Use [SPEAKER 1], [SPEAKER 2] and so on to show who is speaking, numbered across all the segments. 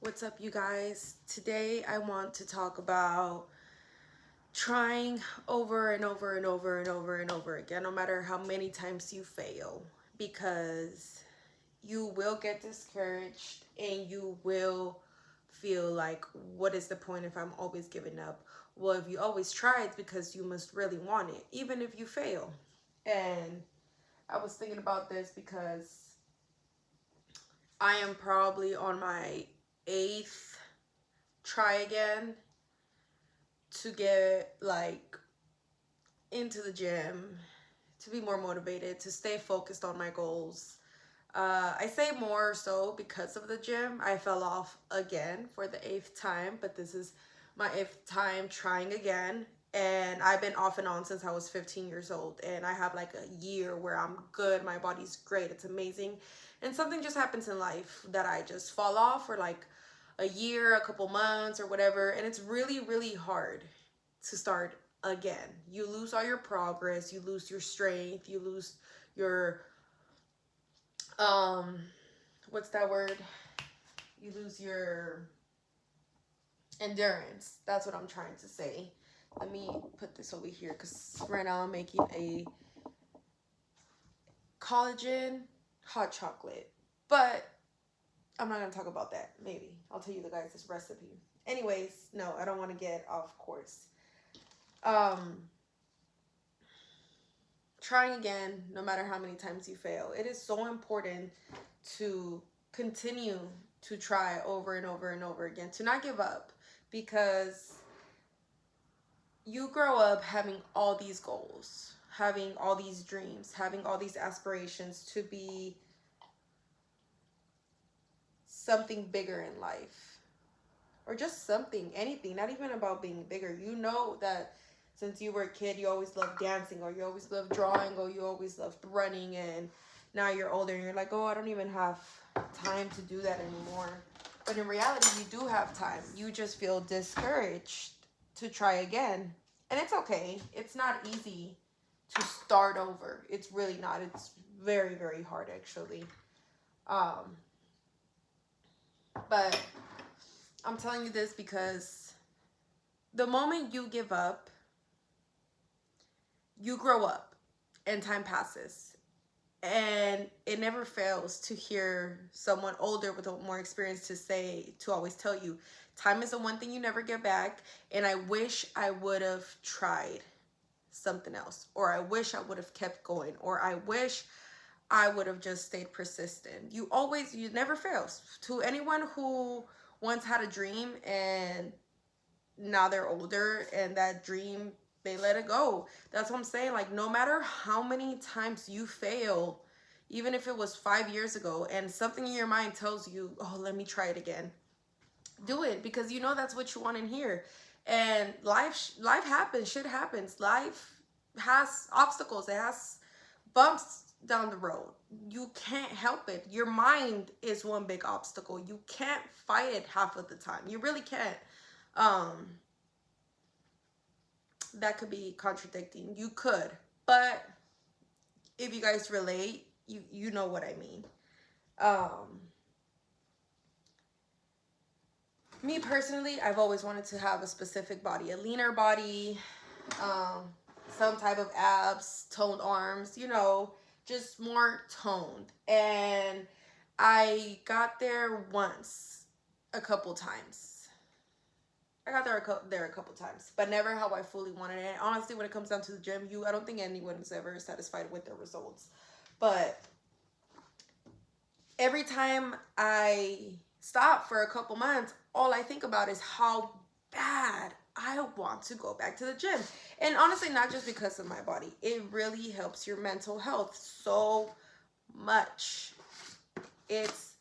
[SPEAKER 1] What's up, you guys? Today I want to talk about trying over and over and over and over and over again, no matter how many times you fail, because you will get discouraged and you will feel like, what is the point if I'm always giving up? Well, if you always try, it's because you must really want it, even if you fail. And I was thinking about this because I am probably on my eighth try again to get like into the gym, to be more motivated, to stay focused on my goals. I say more so because of the gym. I fell off again for the eighth time, but this is my eighth time trying again. And I've been off and on since I was 15 years old. And I have like a year where I'm good. My body's great. It's amazing. And something just happens in life that I just fall off for like a year, a couple months, or whatever. And it's really, really hard to start again. You lose all your progress, you lose your strength, you lose your um what's that word? You lose your endurance. That's what I'm trying to say. Let me put this over here because right now I'm making a collagen hot chocolate. But I'm not gonna talk about that. Maybe I'll tell you the guys this recipe. Anyways, no, I don't want to get off course. Um, Trying again, no matter how many times you fail. It is so important to continue to try over and over and over again, to not give up, because you grow up having all these goals, having all these dreams, having all these aspirations to be something bigger in life, or just something, anything, not even about being bigger. You know that since you were a kid, you always loved dancing, or you always loved drawing, or you always loved running, and now you're older and you're like, oh, I don't even have time to do that anymore. But in reality, you do have time. You just feel discouraged to try again. And it's okay. It's not easy to start over. It's really not. It's very, very hard, actually. Um, but I'm telling you this because the moment you give up, you grow up and time passes. And it never fails to hear someone older with more experience to always tell you, time is the one thing you never get back. And I wish I would have tried something else, or I wish I would have kept going, or I wish I would have just stayed persistent. You never fails. To anyone who once had a dream and now they're older and that dream, they let it go. That's what I'm saying. Like, no matter how many times you fail, even if it was 5 years ago and something in your mind tells you, oh, let me try it again, do it, because you know that's what you want in here. And life happens, shit happens. Life has obstacles, it has bumps down the road. You can't help it. Your mind is one big obstacle. You can't fight it half of the time. You really can't. um that could be contradicting. You could, but if you guys relate, you know what I mean. Um, Me personally, I've always wanted to have a specific body, a leaner body, um, some type of abs, toned arms, just more toned. And I got there once, a couple times. I got there a couple times, but never how I fully wanted it. And honestly, when it comes down to the gym, I don't think anyone's ever satisfied with their results. But every time I stop for a couple months, all I think about is how bad I want to go back to the gym. And honestly, not just because of my body. It really helps your mental health so much. It's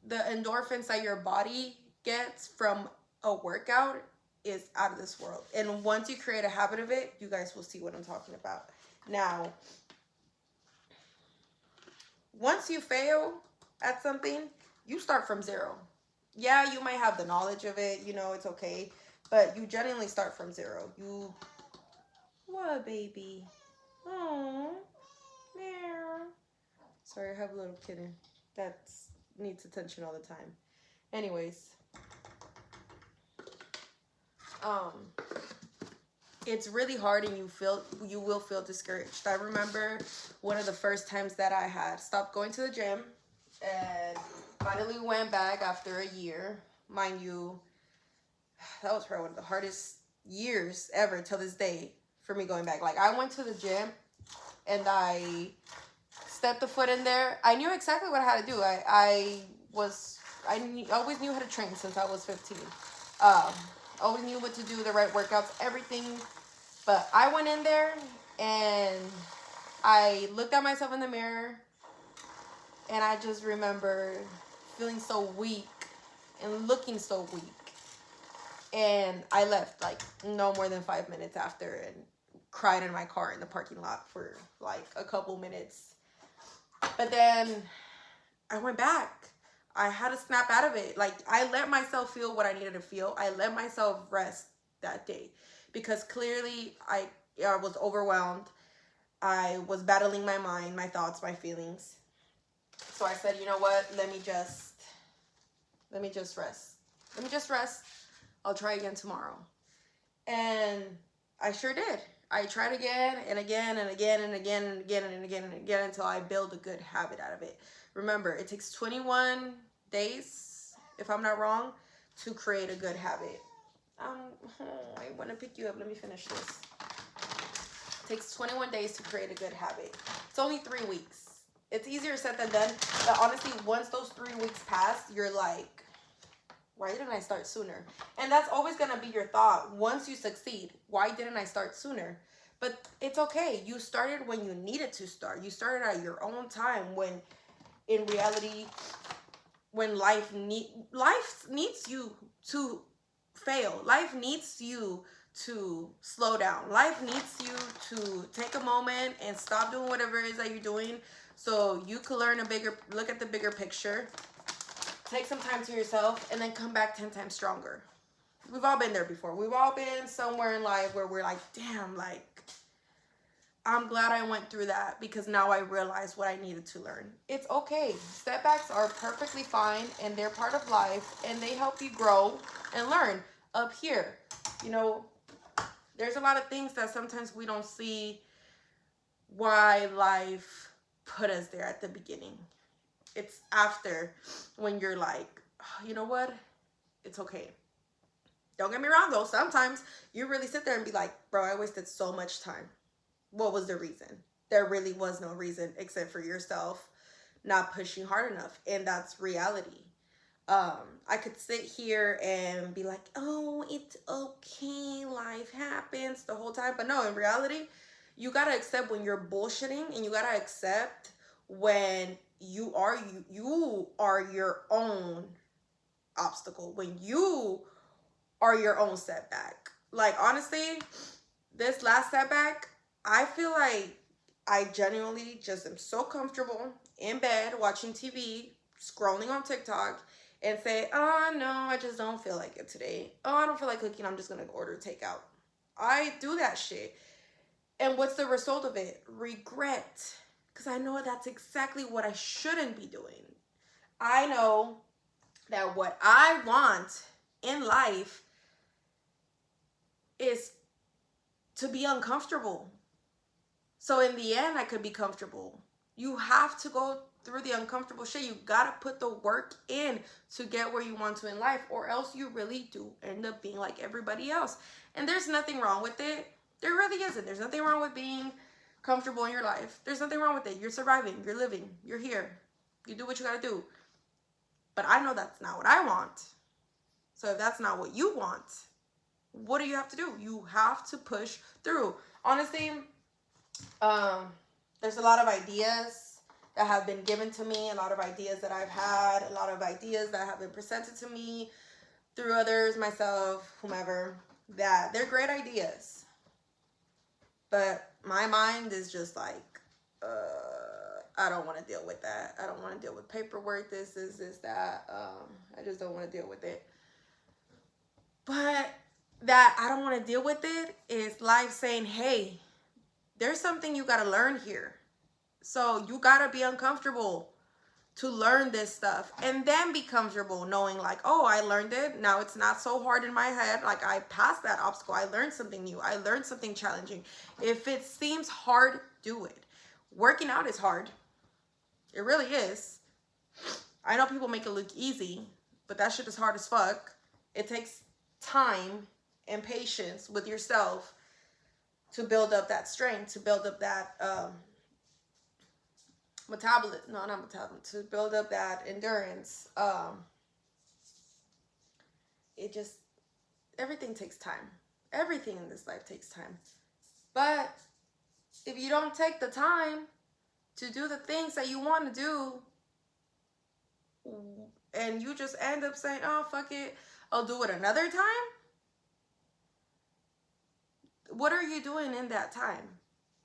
[SPEAKER 1] the endorphins that your body gets from a workout is out of this world. And once you create a habit of it, you guys will see what I'm talking about. Now, once you fail at something, you start from zero. Yeah, you might have the knowledge of it, it's okay, but you genuinely start from zero. What, baby? Oh, there. Sorry, I have a little kitten that needs attention all the time. Anyways, um, it's really hard and you will feel discouraged. I remember one of the first times that I had stopped going to the gym and finally went back after a year. Mind you, that was probably one of the hardest years ever till this day for me going back. Like, I went to the gym and I stepped a foot in there. I knew exactly what I had to do. Always knew how to train since I was 15. Always knew what to do, the right workouts, everything. But I went in there and I looked at myself in the mirror and I just remember feeling so weak and looking so weak. And I left like no more than 5 minutes after and cried in my car in the parking lot for like a couple minutes. But then I went back. I had to snap out of it. Like, I let myself feel what I needed to feel. I let myself rest that day because clearly I was overwhelmed. I was battling my mind, my thoughts, my feelings. So I said, you know what? Let me just rest. Let me just rest. I'll try again tomorrow. And I sure did. I tried again and again and again and again and again and again and again until I build a good habit out of it. Remember, it takes 21 days, if I'm not wrong, to create a good habit. I want to pick you up. Let me finish this. It takes 21 days to create a good habit. It's only 3 weeks. It's easier said than done. But honestly, once those 3 weeks pass, you're like, why didn't I start sooner? And that's always going to be your thought. Once you succeed, why didn't I start sooner? But it's okay. You started when you needed to start. You started at your own time when in reality, when life needs you to fail. Life needs you to slow down. Life needs you to take a moment and stop doing whatever it is that you're doing so you can look at the bigger picture. Take some time to yourself and then come back 10 times stronger. We've all been there before. We've all been somewhere in life where we're like, damn, like, I'm glad I went through that because now I realize what I needed to learn. It's okay. Setbacks are perfectly fine and they're part of life and they help you grow and learn. Up here, there's a lot of things that sometimes we don't see why life put us there at the beginning. It's after when you're like, oh, you know what? It's okay. Don't get me wrong though. Sometimes you really sit there and be like, bro, I wasted so much time. What was the reason? There really was no reason except for yourself not pushing hard enough. And that's reality. I could sit here and be like, oh, it's okay. Life happens the whole time. But no, in reality, you got to accept when you're bullshitting and you got to accept when you are your own obstacle, when you are your own setback. Like, honestly, this last setback, I feel like I genuinely just am so comfortable in bed watching TV, scrolling on TikTok, and say, oh no, I just don't feel like it today. Oh, I don't feel like cooking. I'm just going to order takeout. I do that shit. And what's the result of it? Regret. Because I know that's exactly what I shouldn't be doing. I know that what I want in life is to be uncomfortable. So in the end, I could be comfortable. You have to go through the uncomfortable shit. You got to put the work in to get where you want to in life, or else you really do end up being like everybody else. And there's nothing wrong with it. There really isn't. There's nothing wrong with being comfortable in your life. There's nothing wrong with it. You're surviving. You're living. You're here. You do what you got to do. But I know that's not what I want. So if that's not what you want, what do you have to do? You have to push through. Honestly, there's a lot of ideas that have been given to me, a lot of ideas that I've had, a lot of ideas that have been presented to me through others, myself, whomever, that they're great ideas. But my mind is just like, I don't want to deal with that. I don't want to deal with paperwork, this, that. I just don't want to deal with it. But that I don't want to deal with it is life saying, hey, there's something you got to learn here. So you got to be uncomfortable. to learn this stuff, and then be comfortable knowing like, oh, I learned it. Now it's not so hard in my head. Like, I passed that obstacle. I learned something new. I learned something challenging. If it seems hard, do it. Working out is hard. It really is. I know people make it look easy, but that shit is hard as fuck. It takes time and patience with yourself to build up that strength, to build up that to build up that endurance. It just, everything takes time. Everything in this life takes time. But if you don't take the time to do the things that you want to do, and you just end up saying, oh, fuck it, I'll do it another time, what are you doing in that time?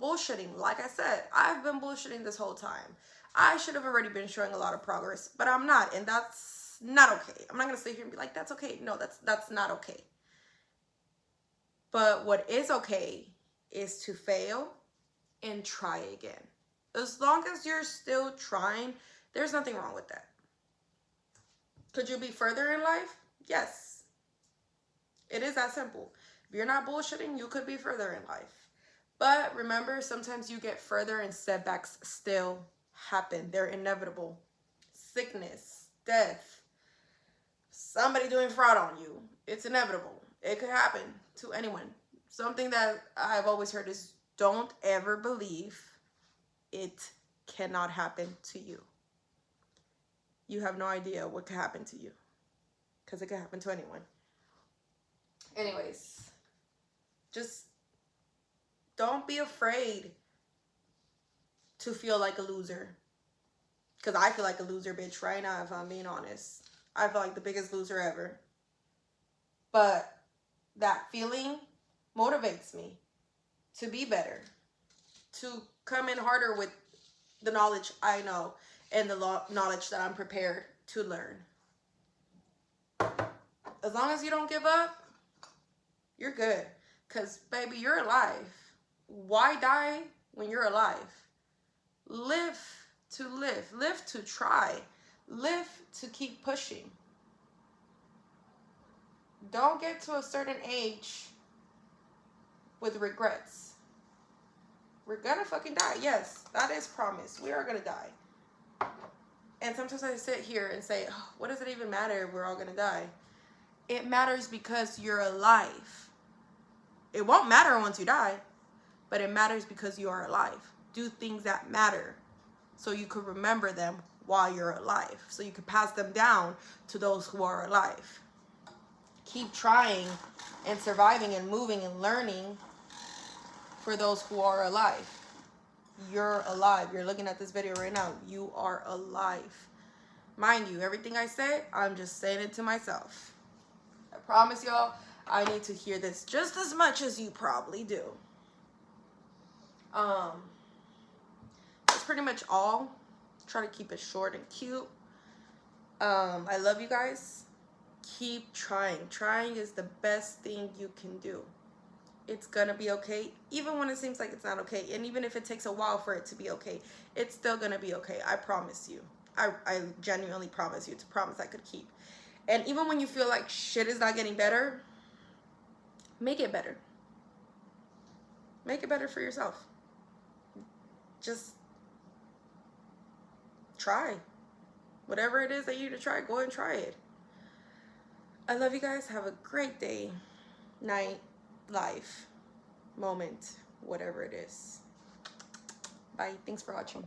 [SPEAKER 1] Bullshitting. Like I said, I've been bullshitting this whole time. I should have already been showing a lot of progress, but I'm not, and that's not okay. I'm not gonna sit here and be like, that's okay. No, that's not okay. But what is okay is to fail and try again. As long as you're still trying, there's nothing wrong with that. Could you be further in life? Yes. It is that simple. If you're not bullshitting, you could be further in life. But remember, sometimes you get further and setbacks still happen. They're inevitable. Sickness, death, somebody doing fraud on you. It's inevitable. It could happen to anyone. Something that I've always heard is, don't ever believe it cannot happen to you. You have no idea what could happen to you, because it could happen to anyone. Anyways, just don't be afraid to feel like a loser. Because I feel like a loser, bitch, right now, if I'm being honest. I feel like the biggest loser ever. But that feeling motivates me to be better, to come in harder with the knowledge I know and the knowledge that I'm prepared to learn. As long as you don't give up, you're good. Because, baby, you're alive. Why die when you're alive? Live to live. Live to try. Live to keep pushing. Don't get to a certain age with regrets. We're gonna fucking die. Yes, that is promise. We are gonna die. And sometimes I sit here and say, oh, what does it even matter if we're all gonna die? It matters because you're alive. It won't matter once you die, but it matters because you are alive. Do things that matter so you could remember them while you're alive, so you could pass them down to those who are alive. Keep trying and surviving and moving and learning for those who are alive. You're alive. You're looking at this video right now. You are alive. Mind you, everything I say, I'm just saying it to myself. I promise y'all, I need to hear this just as much as you probably do. That's pretty much all. Try to keep it short and cute. I love you guys. Keep trying. Trying is the best thing you can do. It's gonna be okay, even when it seems like it's not okay. And even if it takes a while for it to be okay, it's still gonna be okay. I promise you. I genuinely promise you. It's a promise I could keep. And even when you feel like shit is not getting better, make it better. Make it better for yourself. Just try. Whatever it is that you need to try, go and try it. I love you guys. Have a great day, night, life, moment, whatever it is. Bye. Thanks for watching.